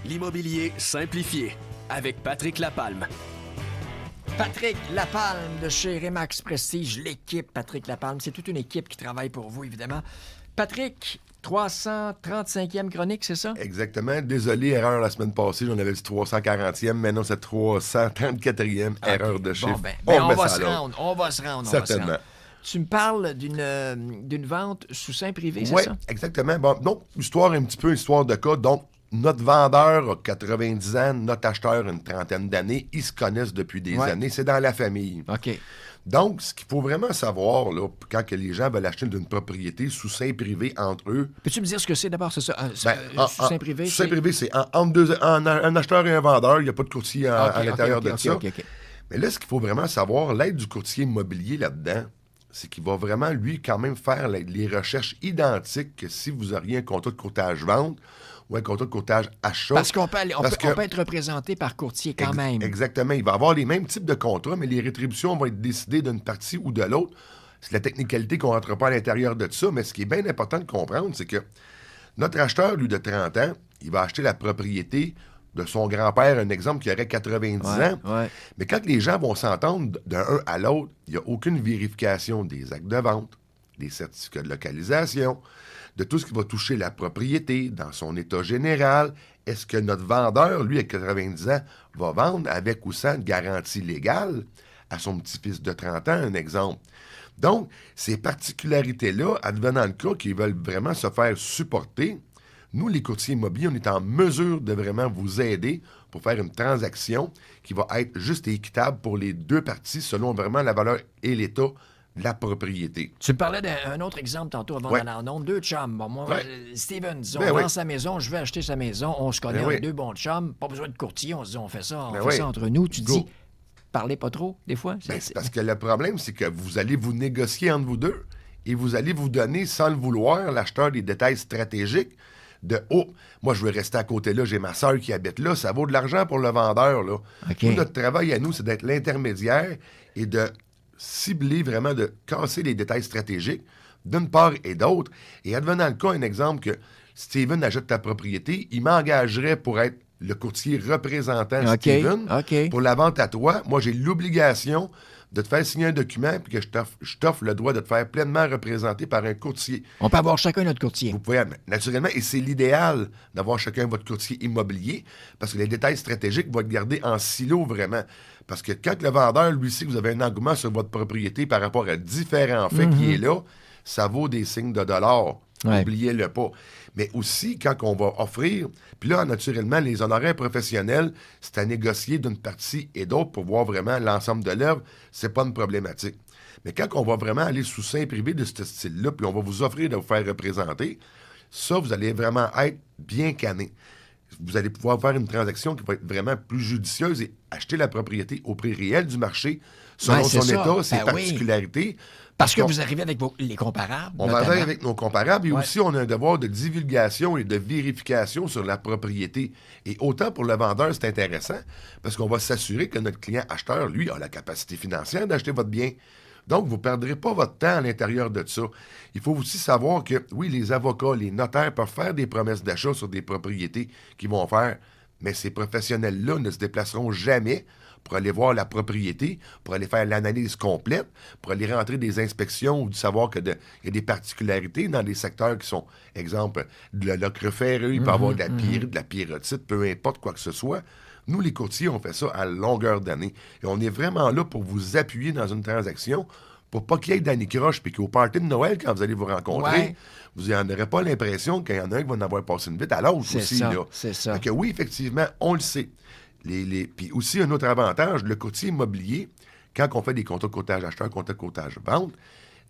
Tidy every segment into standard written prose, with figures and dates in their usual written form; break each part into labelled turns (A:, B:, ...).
A: L'immobilier simplifié avec Patrick Lapalme.
B: Patrick Lapalme de chez Remax Prestige, l'équipe Patrick Lapalme. C'est toute une équipe qui travaille pour vous, évidemment. Patrick, 335e chronique, c'est ça?
C: Exactement. Désolé, erreur la semaine passée, j'en avais dit 340e, maintenant c'est 334e erreur de chiffre.
B: On va se rendre.
C: Certainement.
B: Tu me parles d'une vente sous seing privé, c'est
C: Oui,
B: ça?
C: exactement. Bon, donc, histoire de cas. Donc, notre vendeur a 90 ans, notre acheteur a une trentaine d'années. Ils se connaissent depuis des années. C'est dans la famille.
B: OK.
C: Donc, ce qu'il faut vraiment savoir, là, quand que les gens veulent acheter une propriété sous seing privé entre eux...
B: Peux-tu me dire ce que c'est d'abord, c'est ça? Sous seing privé?
C: Sous seing privé, c'est entre un acheteur et un vendeur. Il n'y a pas de courtier à l'intérieur de ça.
B: OK.
C: Mais là, ce qu'il faut vraiment savoir, l'aide du courtier immobilier là-dedans, c'est qu'il va vraiment, lui, quand même faire les recherches identiques que si vous auriez un contrat de courtage-vente ou un contrat de courtage-achat.
B: Parce qu'on peut être représenté par courtier quand même.
C: Exactement. Il va avoir les mêmes types de contrats, mais les rétributions vont être décidées d'une partie ou de l'autre. C'est la technicalité qu'on ne rentre pas à l'intérieur de ça, mais ce qui est bien important de comprendre, c'est que notre acheteur, lui, de 30 ans, il va acheter la propriété de son grand-père, un exemple qui aurait 90 ans.
B: Ouais.
C: Mais quand les gens vont s'entendre d'un à l'autre, il n'y a aucune vérification des actes de vente, des certificats de localisation, de tout ce qui va toucher la propriété dans son état général. Est-ce que notre vendeur, lui, à 90 ans, va vendre avec ou sans une garantie légale à son petit-fils de 30 ans, un exemple? Donc, ces particularités-là, advenant le cas qu'ils veulent vraiment se faire supporter, nous, les courtiers immobiliers, on est en mesure de vraiment vous aider pour faire une transaction qui va être juste et équitable pour les deux parties selon vraiment la valeur et l'état de la propriété.
B: Tu me parlais d'un autre exemple tantôt avant d'aller en onde. Deux chums. Bon, moi, Steven, disons, on vend sa maison, je veux acheter sa maison, on se connaît, on est deux bons chums, pas besoin de courtier, on se dit, on fait ça entre nous. Tu dis, parlez pas trop, des fois?
C: C'est parce que le problème, c'est que vous allez vous négocier entre vous deux et vous allez vous donner, sans le vouloir, l'acheteur des détails stratégiques de « Oh, moi, je veux rester à côté là, j'ai ma sœur qui habite là. » Ça vaut de l'argent pour le vendeur, là.
B: Okay.
C: Nous, notre travail à nous, c'est d'être l'intermédiaire et de cibler vraiment, de casser les détails stratégiques d'une part et d'autre. Et advenant le cas, un exemple que Steven achète ta propriété, il m'engagerait pour être le courtier représentant Steven pour la vente à toi. Moi, j'ai l'obligation de te faire signer un document puis que je t'offre le droit de te faire pleinement représenter par un courtier.
B: On peut avoir chacun notre courtier.
C: Vous pouvez, naturellement, et c'est l'idéal d'avoir chacun votre courtier immobilier parce que les détails stratégiques vont être gardés en silo vraiment. Parce que quand le vendeur, lui, sait que vous avez un engouement sur votre propriété par rapport à différents faits qui est là, ça vaut des signes de dollars. N'oubliez-le pas. Mais aussi, quand on va offrir, puis là, naturellement, les honoraires professionnels, c'est à négocier d'une partie et d'autre pour voir vraiment l'ensemble de l'œuvre, c'est pas une problématique. Mais quand on va vraiment aller sous seing privé de ce style-là, puis on va vous offrir de vous faire représenter, ça, vous allez vraiment être bien canné. Vous allez pouvoir faire une transaction qui va être vraiment plus judicieuse et acheter la propriété au prix réel du marché, selon son état, ses particularités.
B: Parce que vous arrivez avec les comparables.
C: On va arriver avec nos comparables et aussi on a un devoir de divulgation et de vérification sur la propriété. Et autant pour le vendeur, c'est intéressant parce qu'on va s'assurer que notre client acheteur, lui, a la capacité financière d'acheter votre bien. Donc, vous ne perdrez pas votre temps à l'intérieur de ça. Il faut aussi savoir que, oui, les avocats, les notaires peuvent faire des promesses d'achat sur des propriétés qu'ils vont faire, mais ces professionnels-là ne se déplaceront jamais pour aller voir la propriété, pour aller faire l'analyse complète, pour aller rentrer des inspections ou de savoir qu'il y a des particularités dans des secteurs qui sont, exemple, de la locre ferreux, il peut y avoir de la pyrotite, peu importe quoi que ce soit. Nous, les courtiers, on fait ça à longueur d'année. Et on est vraiment là pour vous appuyer dans une transaction pour pas qu'il y ait d'anicroche puis qu'au party de Noël, quand vous allez vous rencontrer, vous n'en aurez pas l'impression qu'il y en a un qui va en avoir passé une vite à l'autre aussi.
B: C'est ça.
C: Fait que oui, effectivement, on le sait. Puis aussi, un autre avantage, le courtier immobilier, quand on fait des contrats de courtage acheteur, contrats de courtage vente,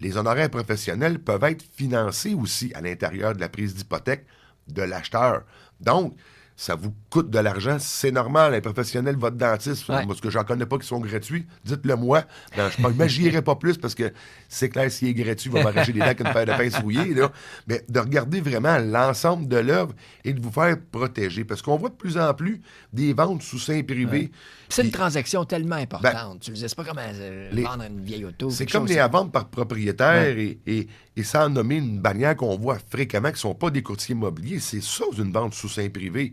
C: les honoraires professionnels peuvent être financés aussi à l'intérieur de la prise d'hypothèque de l'acheteur. Donc, ça vous coûte de l'argent, c'est normal. Un professionnel, votre dentiste, parce que j'en connais pas qui sont gratuits, dites-le moi. Je n'imaginerai pas plus parce que c'est clair, s'il est gratuit, il va m'arracher les dents qu'une paire de pinces rouillées. Là. Mais de regarder vraiment l'ensemble de l'œuvre et de vous faire protéger. Parce qu'on voit de plus en plus des ventes sous seing privé.
B: C'est une transaction tellement importante. Tu le disais, c'est pas comme vendre une vieille auto.
C: C'est comme les ventes par propriétaire et sans nommer une bannière qu'on voit fréquemment qui ne sont pas des courtiers immobiliers. C'est ça, une vente sous seing privé.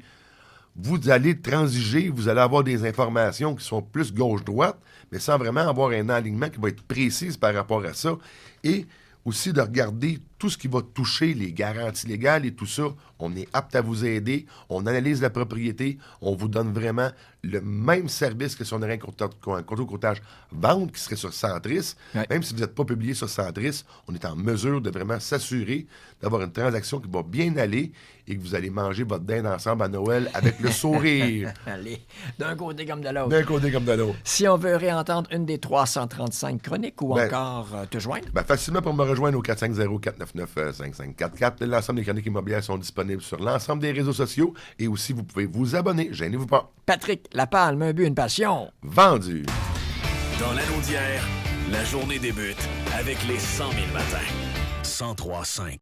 C: vous allez transiger, vous allez avoir des informations qui sont plus gauche-droite, mais sans vraiment avoir un alignement qui va être précis par rapport à ça. Et aussi de regarder tout ce qui va toucher les garanties légales et tout ça. On est apte à vous aider. On analyse la propriété. On vous donne vraiment le même service que si on aurait un courtage vente qui serait sur Centris. Ouais. Même si vous n'êtes pas publié sur Centris, on est en mesure de vraiment s'assurer d'avoir une transaction qui va bien aller et que vous allez manger votre dinde ensemble à Noël avec le sourire.
B: Allez, d'un côté comme de l'autre.
C: D'un côté comme de l'autre.
B: Si on veut réentendre une des 335 chroniques ou encore te joindre?
C: Facilement pour me rejoindre au 450-499-5544. L'ensemble des chroniques immobilières sont disponibles sur l'ensemble des réseaux sociaux et aussi vous pouvez vous abonner. Gênez-vous pas.
B: Patrick Lapalme, un but, une passion.
C: Vendu.
D: Dans la Naudière, la journée débute avec les 100 000 matins. 103.5.